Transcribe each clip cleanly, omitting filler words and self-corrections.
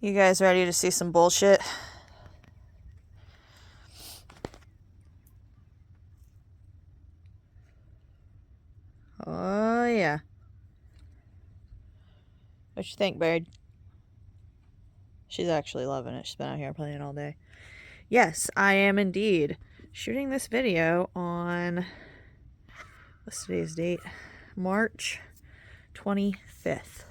You guys ready to see some bullshit? Oh yeah. What you think, bird? She's actually loving it. She's been out here playing all day. Yes, I am indeed shooting this video on, what's today's date? March 25th.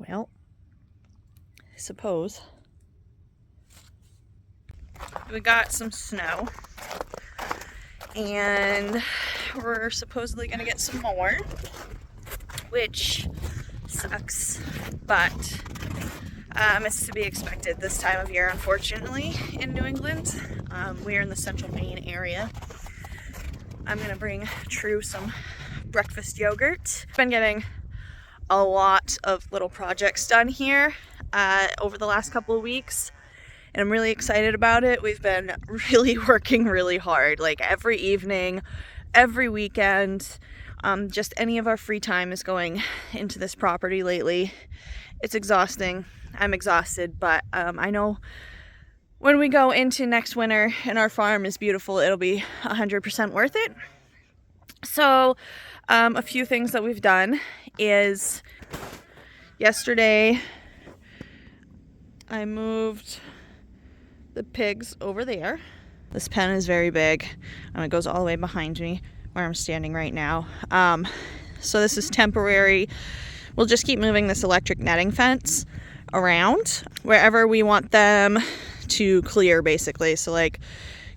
Well, I suppose we got some snow and we're supposedly gonna get some more, which sucks, but it's to be expected this time of year, unfortunately, in New England. We're in the central Maine area. I'm gonna bring True some breakfast yogurt. Been getting a lot of little projects done here over the last couple of weeks, and I'm really excited about it. We've been really working really hard, like every evening, every weekend. Just any of our free time is going into this property lately. It's exhausting. I'm exhausted, but I know when we go into next winter and our farm is beautiful, it'll be 100% worth it. So a few things that we've done is yesterday I moved the pigs over there. This pen is very big and it goes all the way behind me where I'm standing right now. So this is temporary. We'll just keep moving this electric netting fence around wherever we want them to clear, basically. So like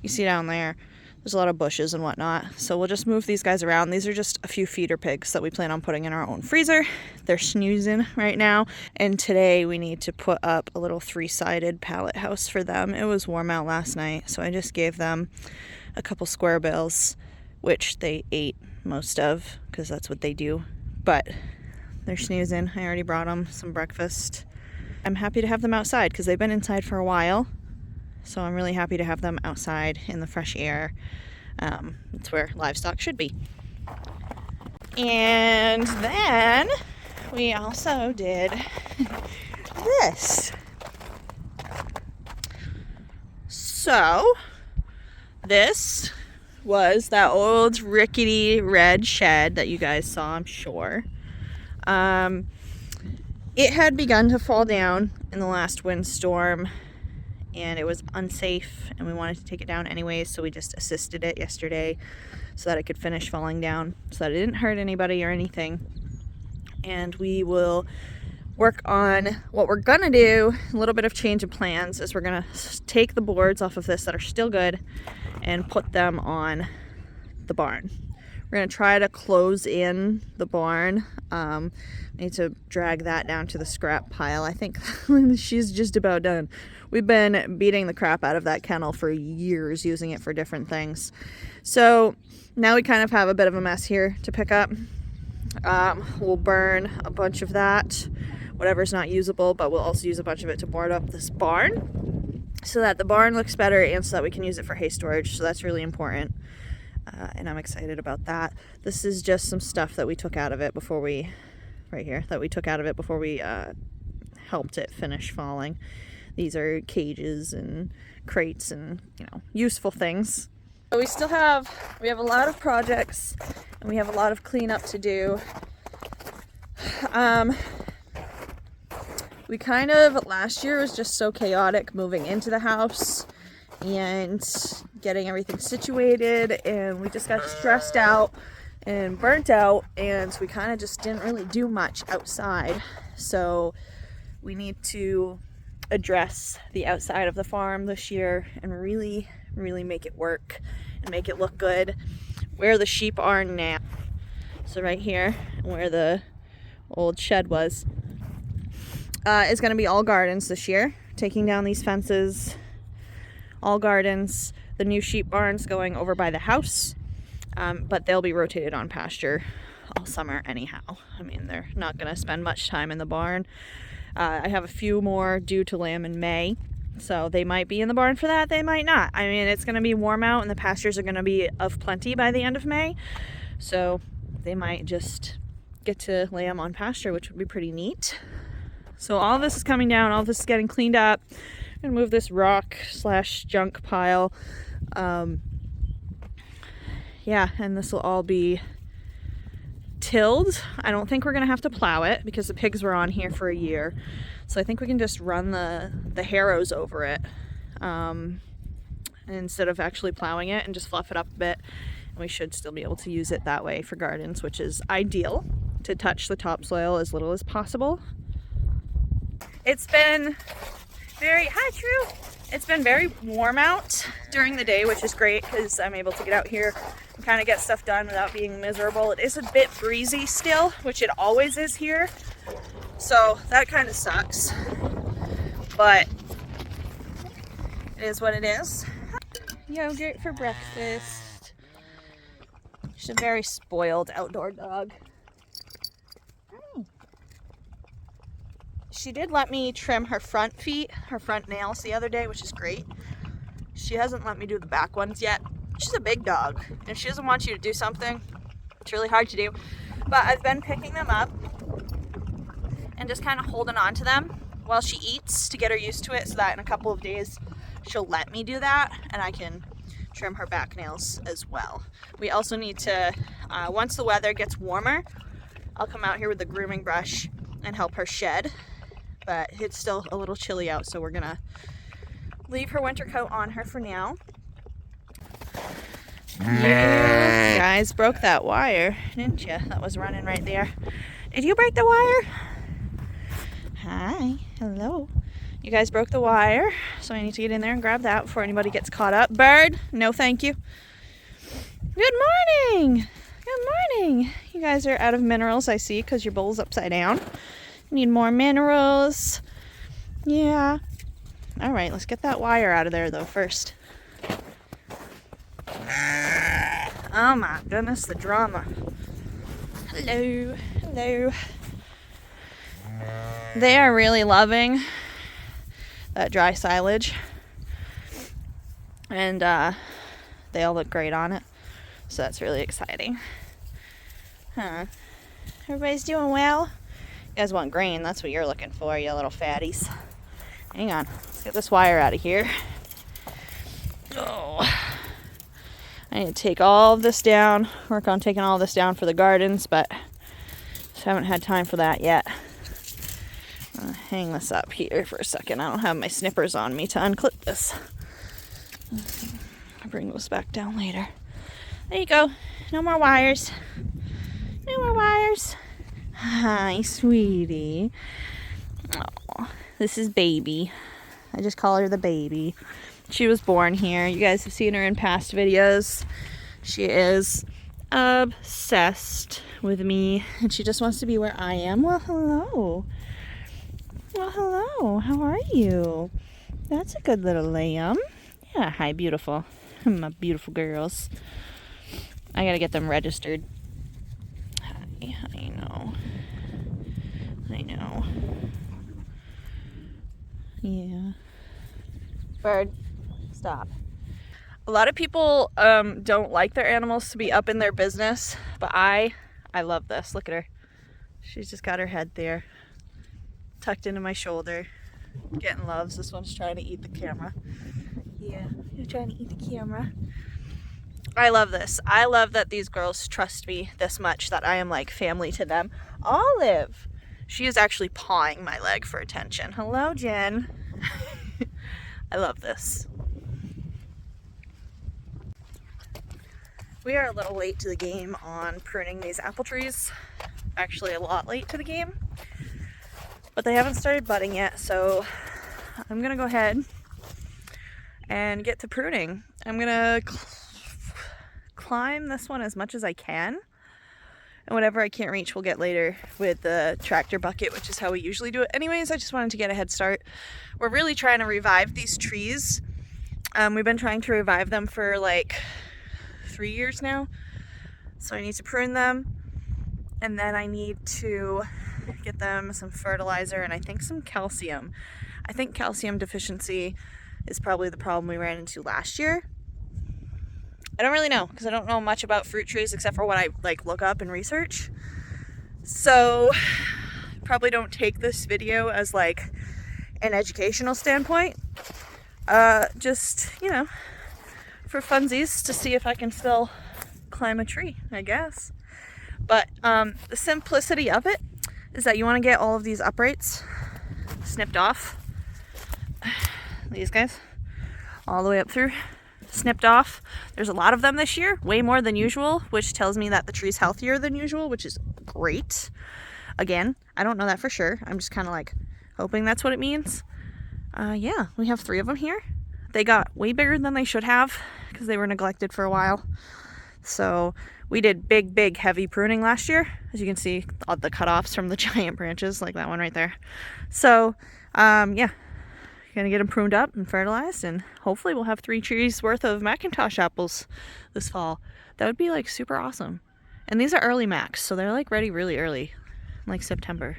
you see down there, there's a lot of bushes and whatnot. So we'll just move these guys around. These are just a few feeder pigs that we plan on putting in our own freezer. They're snoozing right now. And today we need to put up a little 3-sided pallet house for them. It was warm out last night, so I just gave them a couple square bills, which they ate most of because that's what they do. But they're snoozing. I already brought them some breakfast. I'm happy to have them outside because they've been inside for a while. So I'm really happy to have them outside in the fresh air. It's where livestock should be. And then we also did this. So this was that old rickety red shed that you guys saw, I'm sure. It had begun to fall down in the last windstorm, and it was unsafe, and we wanted to take it down anyways, so we just assisted it yesterday so that it could finish falling down, so that it didn't hurt anybody or anything. And we will work on what we're gonna do. A little bit of change of plans is we're gonna take the boards off of this that are still good and put them on the barn. We're gonna try to close in the barn. Need to drag that down to the scrap pile. I think she's just about done. We've been beating the crap out of that kennel for years, using it for different things. So now we kind of have a bit of a mess here to pick up. We'll burn a bunch of that, whatever's not usable, but we'll also use a bunch of it to board up this barn so that the barn looks better and so that we can use it for hay storage. So that's really important. And I'm excited about that. This is just some stuff that we took out of it before we, right here, that we took out of it before we helped it finish falling. These are cages and crates and, you know, useful things. But we have a lot of projects and we have a lot of cleanup to do. We kind of, last year was just so chaotic moving into the house and getting everything situated, and we just got stressed out and burnt out, and we kind of just didn't really do much outside. So we need to address the outside of the farm this year and really make it work and make it look good. Where the sheep are now, so right here where the old shed was, is going to be all gardens this year. Taking down these fences, all gardens. The new sheep barn's going over by the house, but they'll be rotated on pasture all summer anyhow. I mean, they're not going to spend much time in the barn. I have a few more due to lamb in May, so they might be in the barn for that, they might not. I mean, it's going to be warm out and the pastures are going to be of plenty by the end of May, so they might just get to lay them on pasture, which would be pretty neat. So all this is coming down, all this is getting cleaned up. I'm gonna move this rock / junk pile. Yeah, and this will all be tilled. I don't think we're gonna have to plow it because the pigs were on here for a year. So I think we can just run the harrows over it instead of actually plowing it, and just fluff it up a bit. And we should still be able to use it that way for gardens, which is ideal, to touch the topsoil as little as possible. It's been it's been very warm out during the day, which is great because I'm able to get out here and kind of get stuff done without being miserable. It is a bit breezy still, which it always is here, so that kind of sucks, but it is what it is. Yogurt for breakfast. She's a very spoiled outdoor dog. She did let me trim her front feet, her front nails the other day, which is great. She hasn't let me do the back ones yet. She's a big dog. If she doesn't want you to do something, it's really hard to do. But I've been picking them up and just kind of holding on to them while she eats to get her used to it, so that in a couple of days she'll let me do that and I can trim her back nails as well. We also need to, once the weather gets warmer, I'll come out here with the grooming brush and help her shed. But it's still a little chilly out, so we're gonna leave her winter coat on her for now. You guys broke that wire, didn't you? That was running right there. Did you break the wire? Hi, hello. You guys broke the wire, so I need to get in there and grab that before anybody gets caught up. Bird, no thank you. Good morning. Good morning. You guys are out of minerals, I see, because your bowl's upside down. Need more minerals. Yeah. All right, let's get that wire out of there though first. Oh my goodness, the drama. Hello, hello. They are really loving that dry silage, and they all look great on it, so that's really exciting. Everybody's doing well. You guys want green, that's what you're looking for, you little fatties. Hang on, let's get this wire out of here. Oh, I need to take all of this down, work on taking all this down for the gardens, but just haven't had time for that yet. I'm gonna hang this up here for a second. I don't have my snippers on me to unclip this. I'll bring those back down later. There you go, no more wires. No more wires. Hi, sweetie. Oh, this is Baby. I just call her the baby. She was born here. You guys have seen her in past videos. She is obsessed with me, and she just wants to be where I am. Well, hello. Well, hello. How are you? That's a good little lamb. Yeah, hi, beautiful. My beautiful girls. I gotta get them registered. I know. I know. Yeah. Bird, stop. A lot of people don't like their animals to be up in their business, but I love this. Look at her. She's just got her head there, tucked into my shoulder, getting loves. This one's trying to eat the camera. Yeah, you're trying to eat the camera. I love this. I love that these girls trust me this much, that I am like family to them. Olive! She is actually pawing my leg for attention. Hello, Jen. I love this. We are a little late to the game on pruning these apple trees. Actually, a lot late to the game. But they haven't started budding yet, so I'm gonna go ahead and get to pruning. I'm gonna climb this one as much as I can, and whatever I can't reach we'll get later with the tractor bucket, which is how we usually do it anyways. I just wanted to get a head start. We're really trying to revive these trees. We've been trying to revive them for like 3 years now, so I need to prune them, and then I need to get them some fertilizer and I think some calcium. I think calcium deficiency is probably the problem we ran into last year. I don't really know because I don't know much about fruit trees except for what I like look up and research. So probably don't take this video as like an educational standpoint. Just, you know, for funsies to see if I can still climb a tree, I guess. But the simplicity of it is that you want to get all of these uprights snipped off. These guys, all the way up through, snipped off. There's a lot of them this year, way more than usual, which tells me that the tree's healthier than usual, which is great. Again, I don't know that for sure. I'm just kind of like hoping that's what it means. Yeah, we have 3 of them here. They got way bigger than they should have because they were neglected for a while. So we did big, heavy pruning last year. As you can see, all the cutoffs from the giant branches, like that one right there. So, yeah, gonna get them pruned up and fertilized, and hopefully we'll have 3 trees worth of Macintosh apples this fall. That would be like super awesome. And these are early Macs, so they're like ready really early, like September.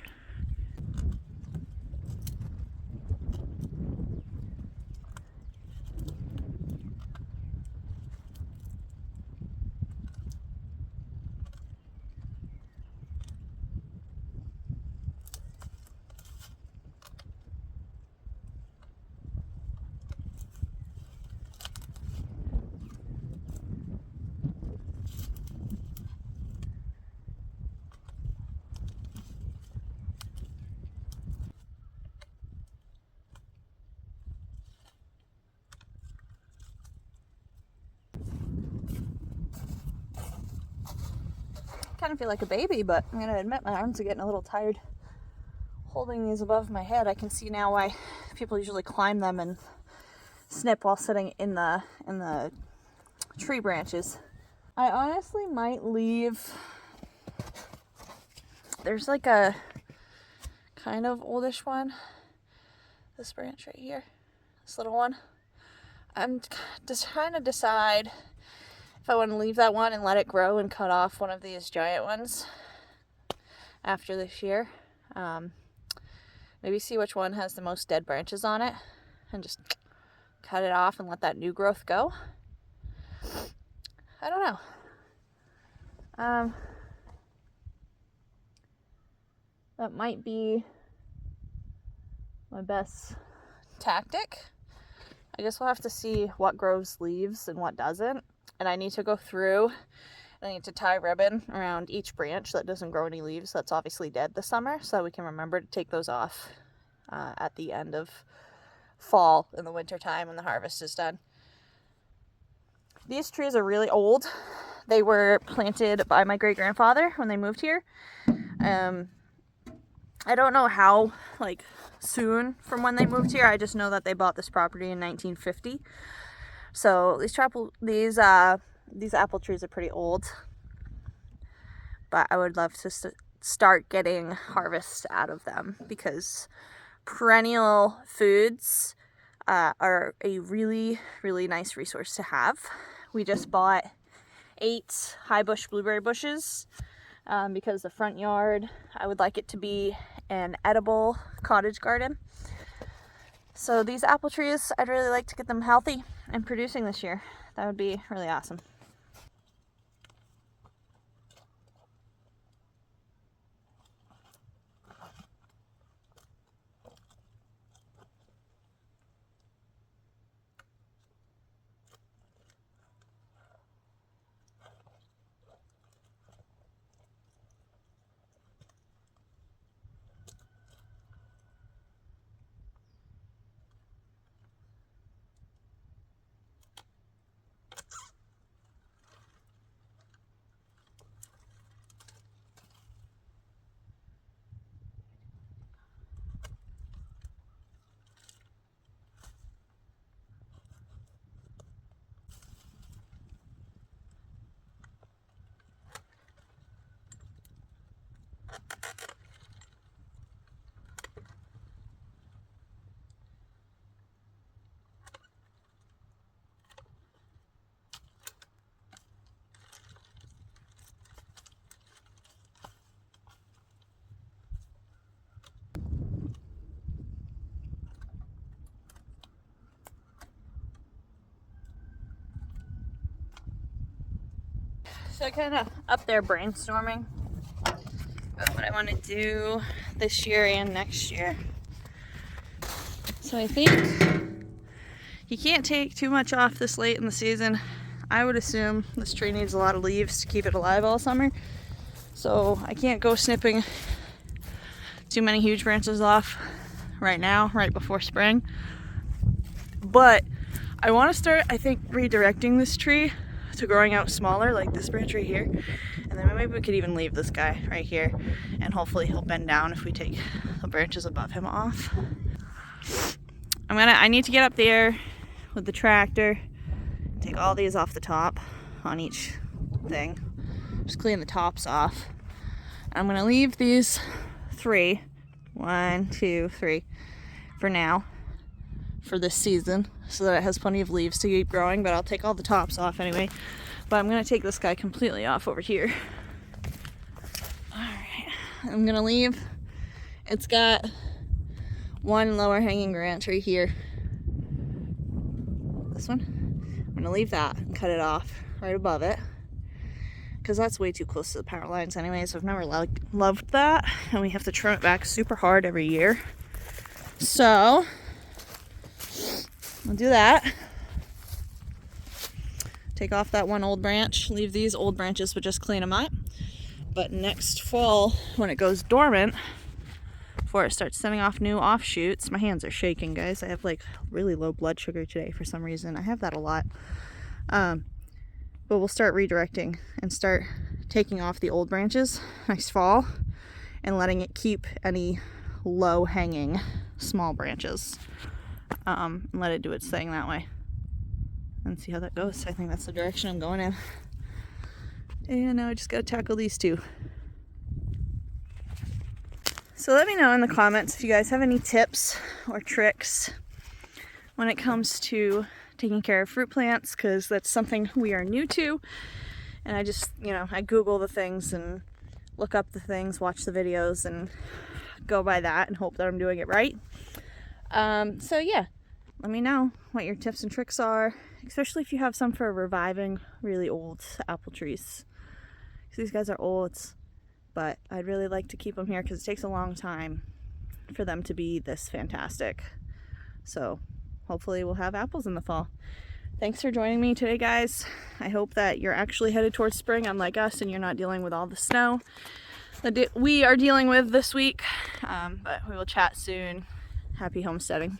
Kind of feel like a baby, but I'm gonna admit my arms are getting a little tired holding these above my head. I can see now why people usually climb them and snip while sitting in the tree branches. I honestly might leave. There's like a kind of oldish one, this branch right here, this little one. I'm just trying to decide if I want to leave that one and let it grow and cut off one of these giant ones after this year. Maybe see which one has the most dead branches on it and just cut it off and let that new growth go. I don't know. That might be my best tactic. I guess we'll have to see what grows leaves and what doesn't. And I need to go through and I need to tie ribbon around each branch that doesn't grow any leaves that's obviously dead this summer, so that we can remember to take those off at the end of fall in the winter time when the harvest is done. These trees are really old. They were planted by my great-grandfather when they moved here. I don't know how like soon from when they moved here. I just know that they bought this property in 1950. So these apple trees are pretty old, but I would love to start getting harvest out of them because perennial foods are a really nice resource to have. We just bought 8 high bush blueberry bushes because the front yard, I would like it to be an edible cottage garden. So these apple trees, I'd really like to get them healthy and producing this year. That would be really awesome. So I kind of up there brainstorming about what I want to do this year and next year. So I think you can't take too much off this late in the season. I would assume this tree needs a lot of leaves to keep it alive all summer. So I can't go snipping too many huge branches off right now, right before spring. But I want to start, I think, redirecting this tree to growing out smaller, like this branch right here. And then maybe we could even leave this guy right here, and hopefully he'll bend down if we take the branches above him off. I need to get up there with the tractor, take all these off the top on each thing, just clean the tops off. I'm gonna leave these 3, 1, 2, 3 for now, for this season, so that it has plenty of leaves to keep growing, but I'll take all the tops off anyway. But I'm gonna take this guy completely off over here. Alright, I'm gonna leave, it's got one lower hanging branch right here. This one. I'm gonna leave that and cut it off right above it, because that's way too close to the power lines anyway, so I've never loved that, and we have to trim it back super hard every year. So I'll do that. Take off that one old branch, leave these old branches, but just clean them up. But next fall, when it goes dormant, before it starts sending off new offshoots, my hands are shaking, guys. I have like really low blood sugar today for some reason. I have that a lot. But we'll start redirecting and start taking off the old branches next fall and letting it keep any low hanging small branches, and let it do its thing that way and see how that goes. I think that's the direction I'm going in. And now I just gotta tackle these two. So let me know in the comments if you guys have any tips or tricks when it comes to taking care of fruit plants, because that's something we are new to. And I just, I Google the things and look up the things, watch the videos, and go by that and hope that I'm doing it right. So yeah, let me know what your tips and tricks are, especially if you have some for reviving really old apple trees. These guys are old, but I'd really like to keep them here because it takes a long time for them to be this fantastic. So hopefully we'll have apples in the fall. Thanks for joining me today, guys. I hope that you're actually headed towards spring, unlike us, and you're not dealing with all the snow that we are dealing with this week. But we will chat soon. Happy homesteading.